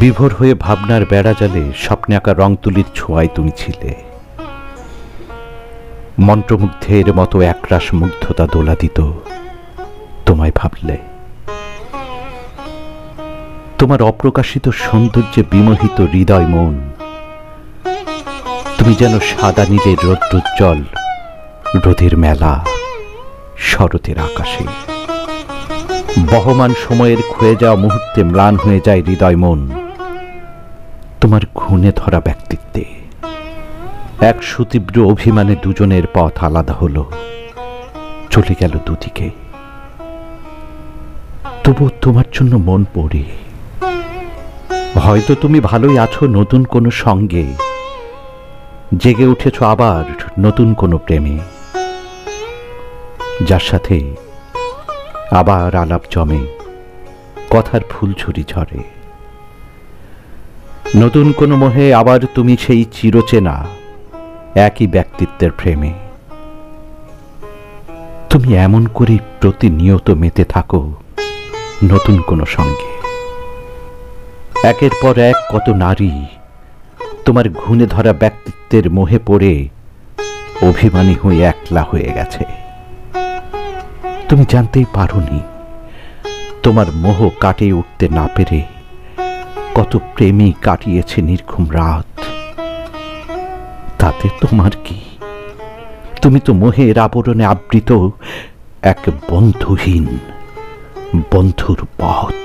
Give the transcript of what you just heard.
বিভোর হয়ে ভাবনার বেড়াজালে স্বপ্নে আঁকা রং তুলির ছোঁয়ায় তুমি ছিলে। মন্ত্রমুগ্ধের মতো একরাশ মুগ্ধতা দোলা দিত তোমায় ভাবলে। তোমার অপ্রকাশিত সৌন্দর্যে বিমোহিত হৃদয় মন, তুমি যেন সাদা নীলের রৌদ্রোজ্জ্বল রোদের মেলা শরতের আকাশে। বহমান সময়ের ক্ষয়ে যাওয়া মুহূর্তে ম্লান হয়ে যায় হৃদয় মন তোমার ঘুণে ধরা ব্যক্তিত্বে। এক সুতীব্র অভিমানে দুজনের পথ আলাদা হলো, চলে গেল দুদিকে। তবু তোমার জন্য মন পড়ে। হয়তো তুমি ভালোই আছো নতুন কোনো সঙ্গে, জেগে উঠেছ আবার নতুন কোনো প্রেমে, যার সাথে আবার আলাপ জমে, কথার ফুলঝুরি ঝরে। নতুন কোনো মোহে আবার তুমি সেই চিরচেনা একই ব্যক্তিত্বের প্রেমে। তুমি এমন করে প্রতিনিয়ত মেতে থাকো নতুন কোনো সঙ্গে। একের পর এক কত নারী তোমার ঘুণে ধরা ব্যক্তিত্বের মোহে পড়ে অভিমানী হয়ে একলা হয়ে গেছে। তুমি জানতেই পারোনি তোমার মোহ কাটিয়ে উঠতে না পেরে কত প্রেমী কাটিয়েছে নির্ঘুম রাত। তাতে তোমার কি? তুমি তো মোহের আবরণে আবৃত এক বন্ধুহীন বন্ধুর পথ।